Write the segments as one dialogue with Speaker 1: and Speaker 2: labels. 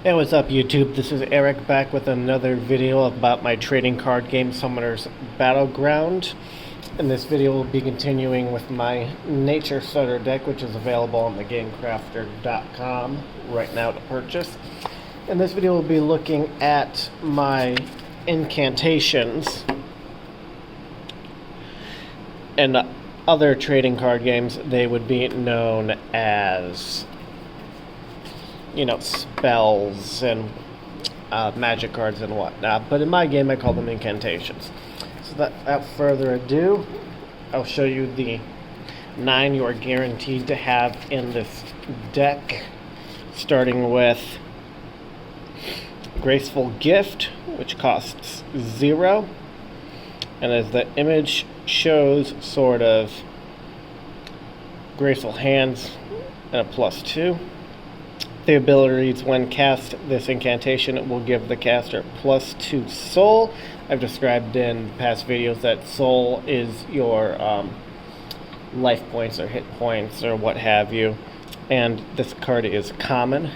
Speaker 1: Hey, what's up YouTube? This is Eric back with another video about my trading card game Summoner's Battleground. In this video we'll be continuing with my Nature Starter deck, which is available on the GameCrafter.com right now to purchase. In this video we'll be looking at my incantations. In other trading card games they would be known as spells and magic cards and whatnot. But in my game, I call them incantations. So without further ado, I'll show you the 9 you are guaranteed to have in this deck. Starting with Graceful Gift, which costs 0. And as the image shows, sort of graceful hands and a +2. The ability reads, when cast this incantation, it will give the caster +2 soul. I've described in past videos that soul is your life points or hit points or what have you. And this card is common.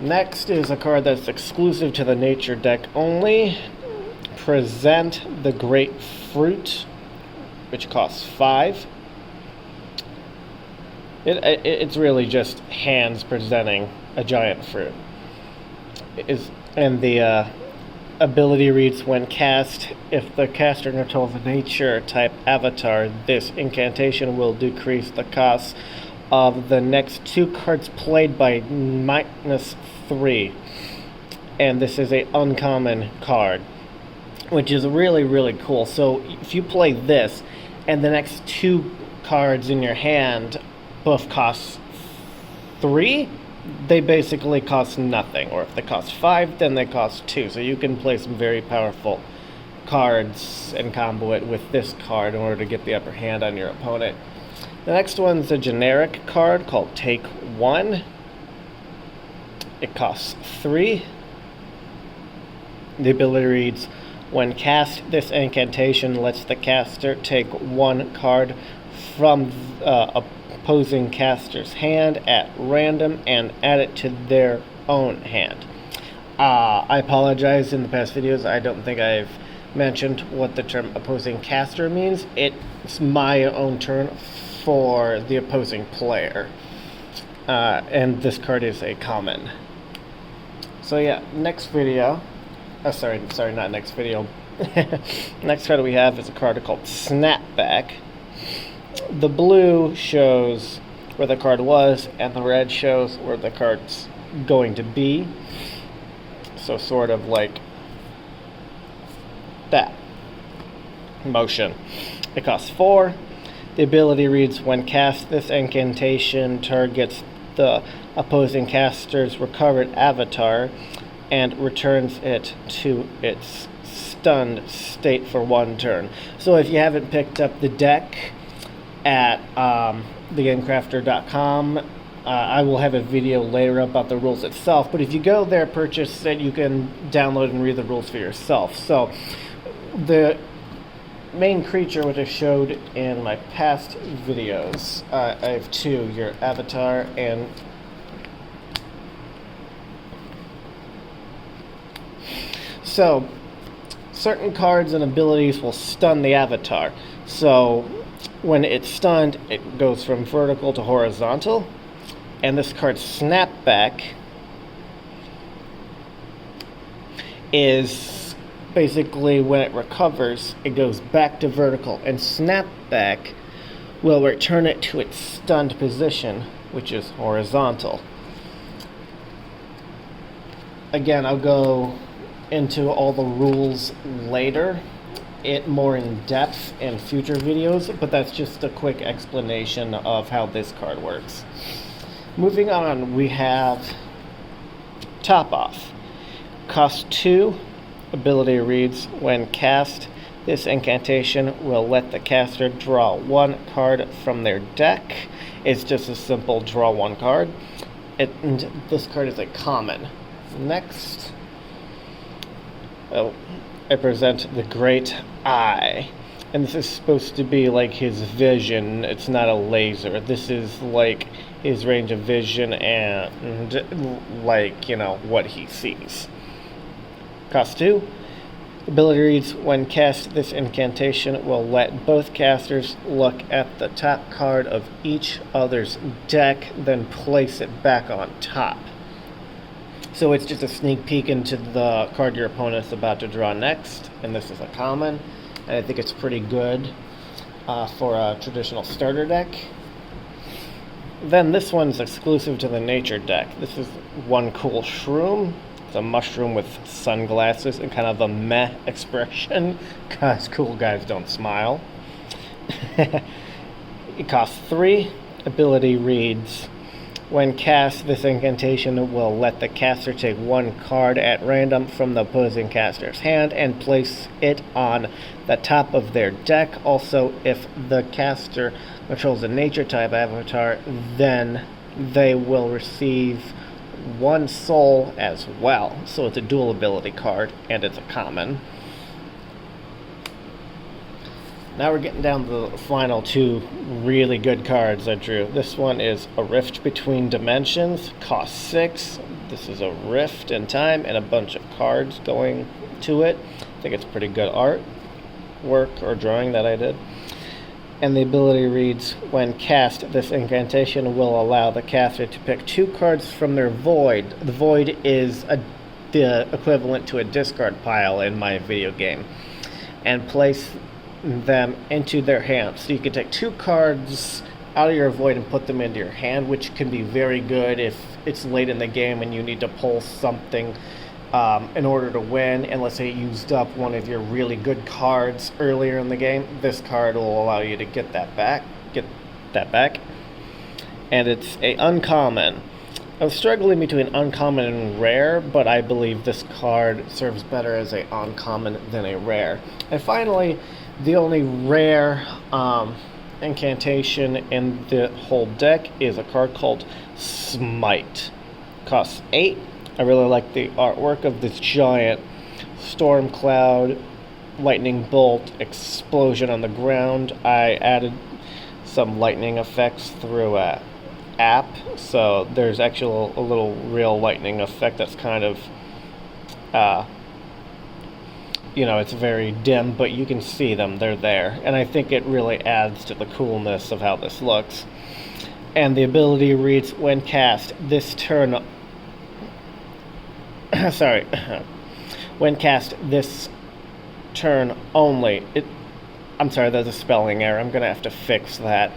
Speaker 1: Next is a card that's exclusive to the nature deck only. Present the Grapefruit, which costs 5. It's really just hands presenting a giant fruit. And the ability reads, when cast, if the caster controls a nature type avatar, this incantation will decrease the cost of the next 2 cards played by -3. And this is a uncommon card, which is really, really cool. So if you play this and the next 2 cards in your hand both cost 3, they basically cost nothing. Or if they cost 5, then they cost 2. So you can play some very powerful cards and combo it with this card in order to get the upper hand on your opponent. The next one's a generic card called Take 1. It costs 3. The ability reads, when cast, this incantation lets the caster take 1 card from opposing caster's hand at random and add it to their own hand. I apologize, in the past videos I don't think I've mentioned what the term opposing caster means. It's my own term for the opposing player. And this card is a common. So yeah, next video. Sorry, not next video. Next card we have is a card called Snapback. The blue shows where the card was, and the red shows where the card's going to be. So sort of like that motion. It costs 4. The ability reads, when cast, this incantation targets the opposing caster's recovered avatar and returns it to its stunned state for 1 turn. So if you haven't picked up the deck at thegamecrafter.com, I will have a video later about the rules itself, but if you go there, purchase it, you can download and read the rules for yourself. So the main creature, which I showed in my past videos, I have 2, your avatar and so certain cards and abilities will stun the avatar. So when it's stunned, it goes from vertical to horizontal. And this card, Snapback, is basically when it recovers, it goes back to vertical. And Snapback will return it to its stunned position, which is horizontal. Again, I'll go into all the rules later, more in depth in future videos, but that's just a quick explanation of how this card works. Moving on, we have Top Off. Cost 2. Ability reads, when cast, this incantation will let the caster draw 1 card from their deck. It's just a simple draw 1 card. And this card is a common. Next, I present the Great Eye. And this is supposed to be like his vision. It's not a laser. This is like his range of vision and, like, what he sees. Cost 2. Ability reads, when cast, this incantation will let both casters look at the top card of each other's deck, then place it back on top. So it's just a sneak peek into the card your opponent's about to draw next, and this is a common, and I think it's pretty good for a traditional starter deck. Then this one's exclusive to the nature deck. This is one cool shroom. It's a mushroom with sunglasses and kind of a meh expression, because cool guys don't smile. It costs 3. Ability reads, when cast, this incantation will let the caster take one card at random from the opposing caster's hand and place it on the top of their deck. Also, if the caster controls a nature type avatar, then they will receive one soul as well. So it's a dual ability card, and it's a common. Now we're getting down to the final 2 really good cards I drew. This one is a Rift Between Dimensions, cost 6. This is a rift in time and a bunch of cards going to it. I think it's pretty good art work or drawing that I did. And the ability reads, when cast, this incantation will allow the caster to pick 2 cards from their void. The void is the equivalent to a discard pile in my video game, and place them into their hand. So you can take 2 cards out of your void and put them into your hand, which can be very good if it's late in the game and you need to pull something in order to win, and let's say you used up one of your really good cards earlier in the game. This card will allow you to get that back. And it's a uncommon. I was struggling between uncommon and rare, but I believe this card serves better as a uncommon than a rare. And finally, the only rare incantation in the whole deck is a card called Smite. Costs 8. I really like the artwork of this giant storm cloud, lightning bolt, explosion on the ground. I added some lightning effects through an app, so there's actually a little real lightning effect that's kind of, it's very dim, but you can see them, they're there. And I think it really adds to the coolness of how this looks. And the ability reads, when cast, this turn when cast this turn only. I'm sorry, there's a spelling error. I'm going to have to fix that.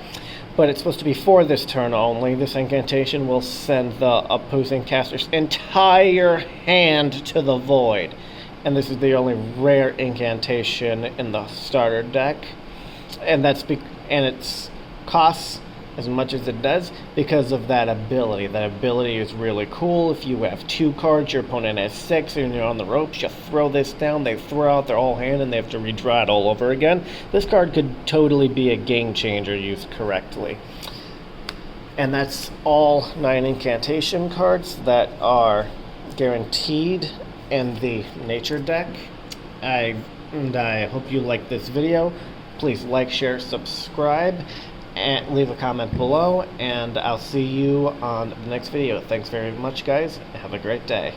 Speaker 1: But it's supposed to be for this turn only. This incantation will send the opposing caster's entire hand to the void. And this is the only rare incantation in the starter deck. And it's costs as much as it does because of that ability. That ability is really cool. If you have 2 cards, your opponent has 6, and you're on the ropes, you throw this down, they throw out their whole hand, and they have to redraw it all over again. This card could totally be a game changer used correctly. And that's all 9 incantation cards that are guaranteed in the nature deck. I hope you like this video. Please like, share, subscribe, and leave a comment below, and I'll see you on the next video. Thanks very much, guys. Have a great day.